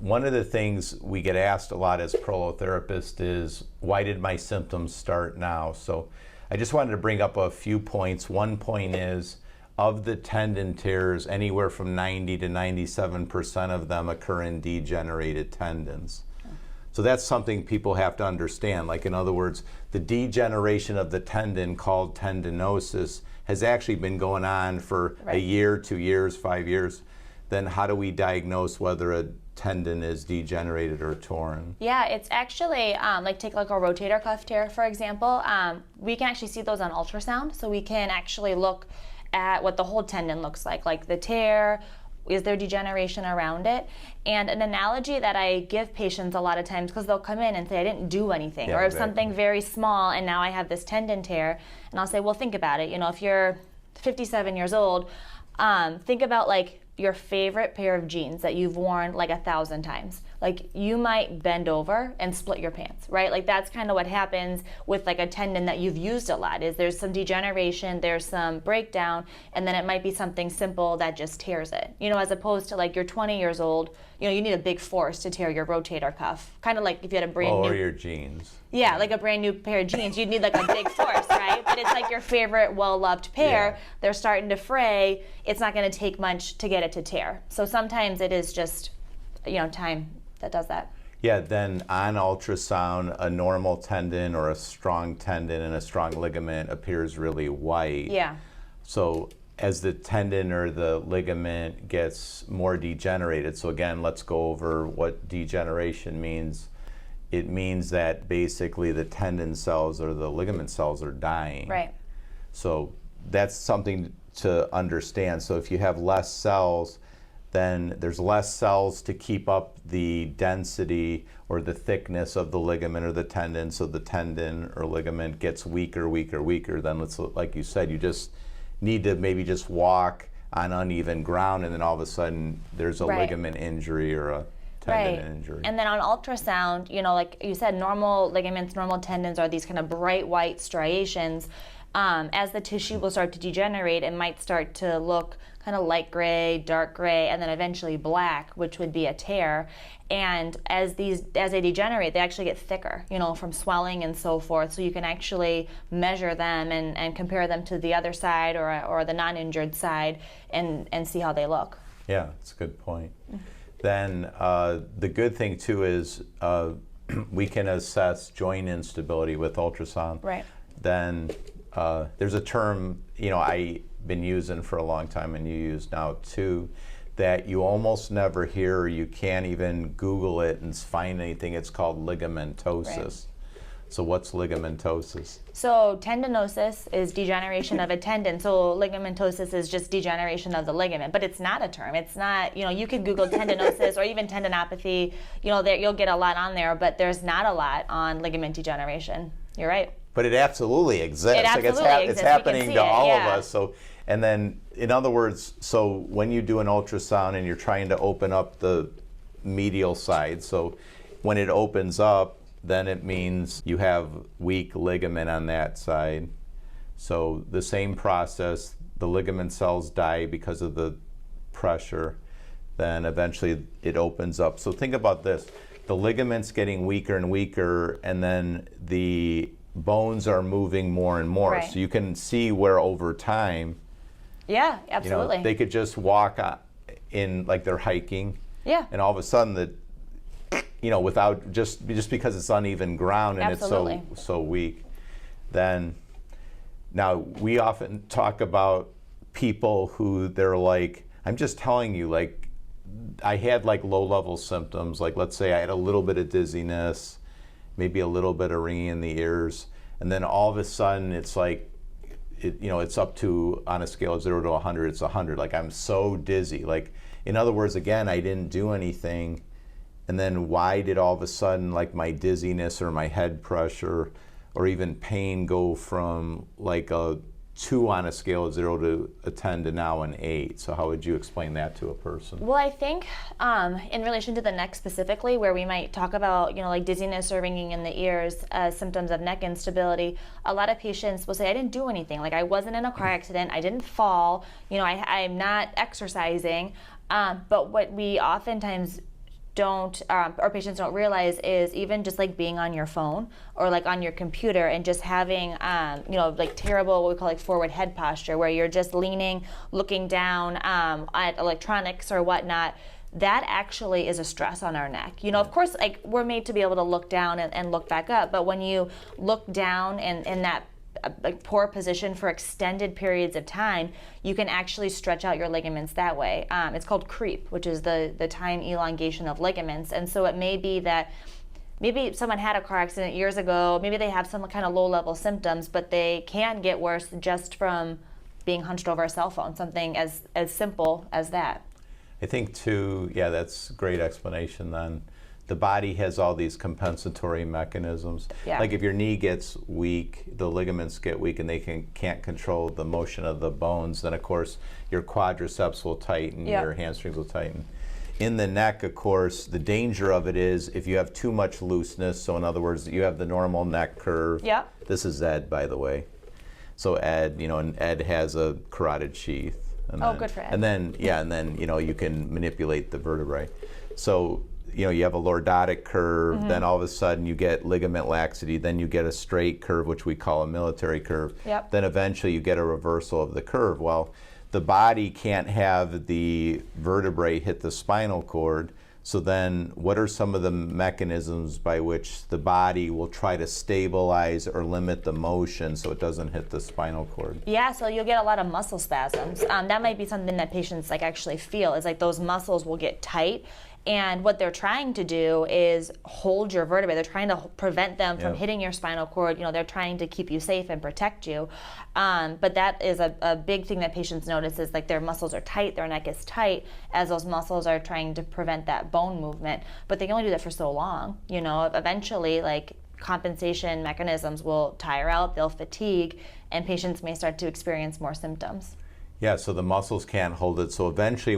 one of the things we get asked a lot as Prolotherapist is, why did my symptoms start now? So I just wanted to bring up a few points. One point is, of the tendon tears, anywhere from 90 to 97% of them occur in degenerated tendons. So that's something people have to understand. Like, in other words, the degeneration of the tendon, called tendinosis, has actually been going on for a year, 2 years, 5 years. Then how do we diagnose whether a tendon is degenerated or torn? Yeah, it's actually, like take like a rotator cuff tear, for example. We can actually see those on ultrasound, so we can actually look at what the whole tendon looks like the tear, is there degeneration around it? And an analogy that I give patients a lot of times, because they'll come in and say, I didn't do anything, or if something very small and now I have this tendon tear, and I'll say, well, think about it. You know, if you're 57 years old, think about like your favorite pair of jeans that you've worn like 1,000 times. Like, you might bend over and split your pants, right? Like, that's kind of what happens with like a tendon that you've used a lot, is there's some degeneration, there's some breakdown, and then it might be something simple that just tears it. You know, as opposed to like you're 20 years old, you know, you need a big force to tear your rotator cuff. Kind of like if you had a brand new... Or your jeans. Yeah, like a brand new pair of jeans, you'd need like a big force, right? But it's like your favorite well-loved pair, they're starting to fray, it's not gonna take much to get it to tear. So sometimes it is just, you know, time that does that. Yeah, then on ultrasound, a normal tendon or a strong tendon and a strong ligament appears really white. Yeah. So as the tendon or the ligament gets more degenerated, so again, let's go over what degeneration means. It means that basically the tendon cells or the ligament cells are dying. Right. So that's something to understand. So if you have less cells, then there's less cells to keep up the density or the thickness of the ligament or the tendon, so the tendon or ligament gets weaker, weaker, weaker. Then let's, like you said, you just need to maybe just walk on uneven ground, and then all of a sudden there's a ligament injury or a tendon injury. And then on ultrasound, you know, like you said, normal ligaments, normal tendons are these kind of bright white striations. As the tissue will start to degenerate, it might start to look kind of light gray, dark gray, and then eventually black, which would be a tear. And as they degenerate, they actually get thicker, you know, from swelling and so forth. So you can actually measure them and compare them to the other side or the non-injured side and see how they look. Yeah, that's a good point. Then the good thing too is we can assess joint instability with ultrasound. Right. Then there's a term, you know, I've been using for a long time and you use now too, that you almost never hear, or you can't even Google it and find anything. It's called ligamentosis. Right. So what's ligamentosis? So tendinosis is degeneration of a tendon. So ligamentosis is just degeneration of the ligament, but it's not a term. It's not, you know, you could Google tendinosis or even tendinopathy, you know, you'll get a lot on there, but there's not a lot on ligament degeneration. You're right. But it absolutely exists. It absolutely exists. It's happening to all of us. So, and then, in other words, so when you do an ultrasound and you're trying to open up the medial side, so when it opens up, then it means you have weak ligament on that side. So the same process, the ligament cells die because of the pressure, then eventually it opens up. So think about this, the ligament's getting weaker and weaker, and then the bones are moving more and more. Right. So you can see where over time, yeah, absolutely, you know, they could just walk in like they're hiking, yeah, and all of a sudden you know, without just because it's uneven ground and absolutely. It's so weak. Then now we often talk about people who they're like, I'm just telling you, like I had like low-level symptoms, like let's say I had a little bit of dizziness, maybe a little bit of ringing in the ears, and then all of a sudden it's like, you know, it's up to, on a scale of 0 to 100, it's 100. Like I'm so dizzy. Like, in other words, again, I didn't do anything, and then why did all of a sudden like my dizziness or my head pressure or even pain go from like a 2 on a scale of 0 to a 10 to now an 8? So how would you explain that to a person? Well, I think in relation to the neck specifically, where we might talk about, you know, like dizziness or ringing in the ears as symptoms of neck instability, a lot of patients will say, I didn't do anything. Like I wasn't in a car accident, I didn't fall, you know, I'm not exercising. But what we oftentimes don't or patients don't realize is even just like being on your phone or like on your computer and just having like terrible what we call like forward head posture, where you're just leaning, looking down at electronics or whatnot. That actually is a stress on our neck. Of course, like we're made to be able to look down and look back up, but when you look down and in that like poor position for extended periods of time, you can actually stretch out your ligaments that way. It's called creep, which is the time elongation of ligaments. And so it may be that maybe someone had a car accident years ago, maybe they have some kind of low-level symptoms, but they can get worse just from being hunched over a cell phone, something as simple as that. I think too, yeah, that's a great explanation then. The body has all these compensatory mechanisms. Yeah. Like if your knee gets weak, the ligaments get weak and they can't control the motion of the bones, then of course your quadriceps will tighten, your hamstrings will tighten. In the neck, of course, the danger of it is if you have too much looseness, so in other words, you have the normal neck curve. Yeah. This is Ed, by the way. So Ed, and Ed has a carotid sheath. And oh, then, good for Ed. And then, you can manipulate the vertebrae. So, you have a lordotic curve, then all of a sudden you get ligament laxity, then you get a straight curve, which we call a military curve. Yep. Then eventually you get a reversal of the curve. Well, the body can't have the vertebrae hit the spinal cord. So then what are some of the mechanisms by which the body will try to stabilize or limit the motion so it doesn't hit the spinal cord? Yeah, so you'll get a lot of muscle spasms. That might be something that patients like actually feel, is like those muscles will get tight. And what they're trying to do is hold your vertebrae. They're trying to prevent them from hitting your spinal cord. They're trying to keep you safe and protect you. But that is a big thing that patients notice, is like their muscles are tight, their neck is tight, as those muscles are trying to prevent that bone movement. But they can only do that for so long. Eventually, like compensation mechanisms will tire out, they'll fatigue, and patients may start to experience more symptoms. Yeah, so the muscles can't hold it. So eventually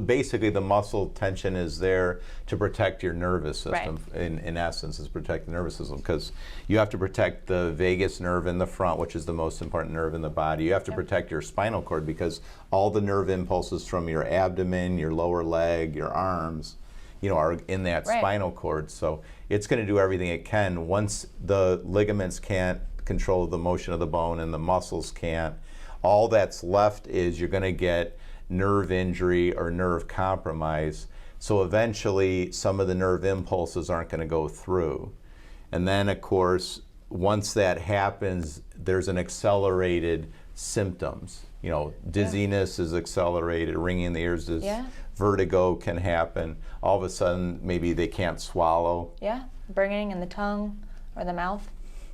basically the muscle tension is there to protect your nervous system. Right. In essence, is protect the nervous system, because you have to protect the vagus nerve in the front, which is the most important nerve in the body. You have to protect your spinal cord, because all the nerve impulses from your abdomen, your lower leg, your arms, are in that spinal cord. So it's going to do everything it can. Once the ligaments can't control the motion of the bone and the muscles can't, all that's left is you're going to get nerve injury or nerve compromise. So eventually some of the nerve impulses aren't going to go through. And then of course, once that happens, there's an accelerated symptoms. Dizziness is accelerated, ringing in the ears is, vertigo can happen. All of a sudden, maybe they can't swallow. Yeah, burning in the tongue or the mouth.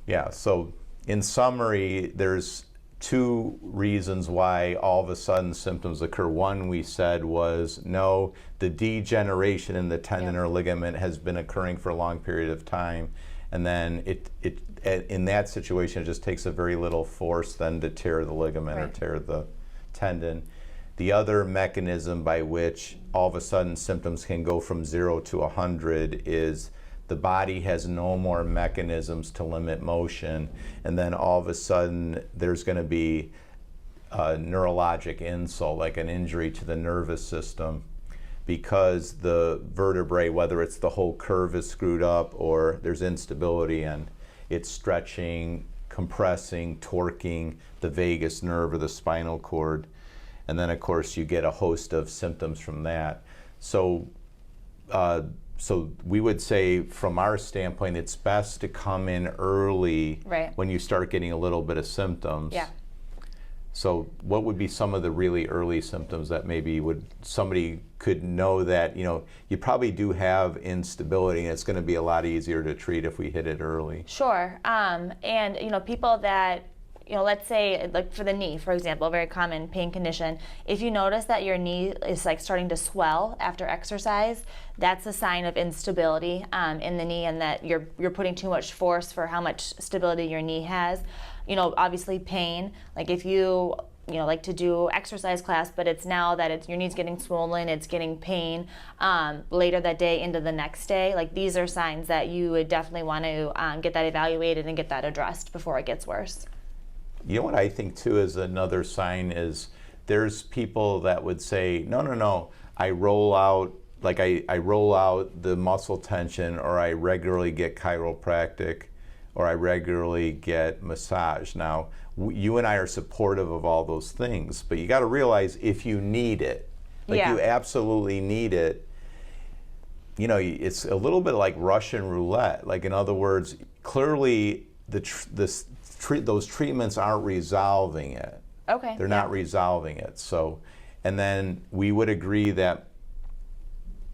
Yeah, so in summary, there's two reasons why all of a sudden symptoms occur. One, we said, was the degeneration in the tendon or ligament has been occurring for a long period of time, and then it in that situation it just takes a very little force then to tear the ligament or tear the tendon. The other mechanism by which all of a sudden symptoms can go from 0 to 100 is the body has no more mechanisms to limit motion, and then all of a sudden there's going to be a neurologic insult, like an injury to the nervous system, because the vertebrae, whether it's the whole curve is screwed up or there's instability and it's stretching, compressing, torquing the vagus nerve or the spinal cord. And then of course you get a host of symptoms from that. So we would say, from our standpoint, it's best to come in early when you start getting a little bit of symptoms. Yeah. So what would be some of the really early symptoms that maybe somebody could know that, you probably do have instability, and it's going to be a lot easier to treat if we hit it early? Sure. And, people that, let's say, like for the knee, for example, a very common pain condition, if you notice that your knee is like starting to swell after exercise, that's a sign of instability in the knee, and that you're putting too much force for how much stability your knee has. Obviously pain, like if you like to do exercise class, but it's now that your knee's getting swollen, it's getting pain later that day into the next day, like these are signs that you would definitely want to get that evaluated and get that addressed before it gets worse. What I think too is another sign is there's people that would say, no, I roll out like I roll out the muscle tension, or I regularly get chiropractic, or I regularly get massage. Now, you and I are supportive of all those things, but you got to realize if you need it, like you absolutely need it, you know, it's a little bit like Russian roulette. Like, in other words, clearly those treatments aren't resolving it. Okay. They're not resolving it. So, and then we would agree that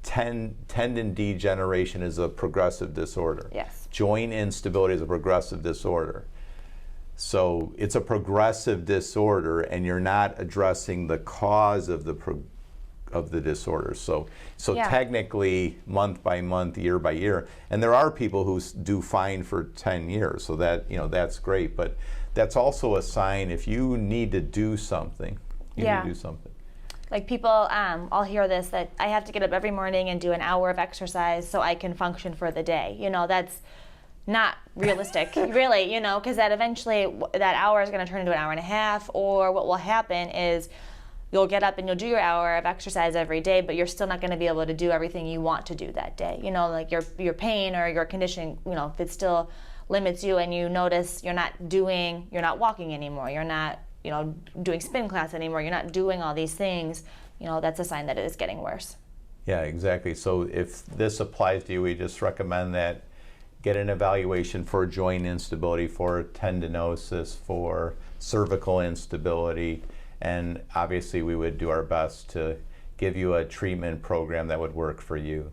tendon degeneration is a progressive disorder. Yes. Joint instability is a progressive disorder. So it's a progressive disorder, and you're not addressing the cause of the disorder. So technically, month by month, year by year, and there are people who do fine for 10 years. So that, you know, that's great. But that's also a sign if you need to do something. You need to do something. Like people, I'll hear this, that I have to get up every morning and do an hour of exercise so I can function for the day. You know, that's not realistic, really, you know, because that eventually, that hour is going to turn into an hour and a half, or what will happen is you'll get up and you'll do your hour of exercise every day, but you're still not going to be able to do everything you want to do that day. You know, like your pain or your condition, you know, if it still limits you and you notice you're not walking anymore, you're not, you know, doing spin class anymore, you're not doing all these things, you know, that's a sign that it is getting worse. Yeah, exactly. So if this applies to you, we just recommend that get an evaluation for joint instability, for tendinosis, for cervical instability, and obviously we would do our best to give you a treatment program that would work for you.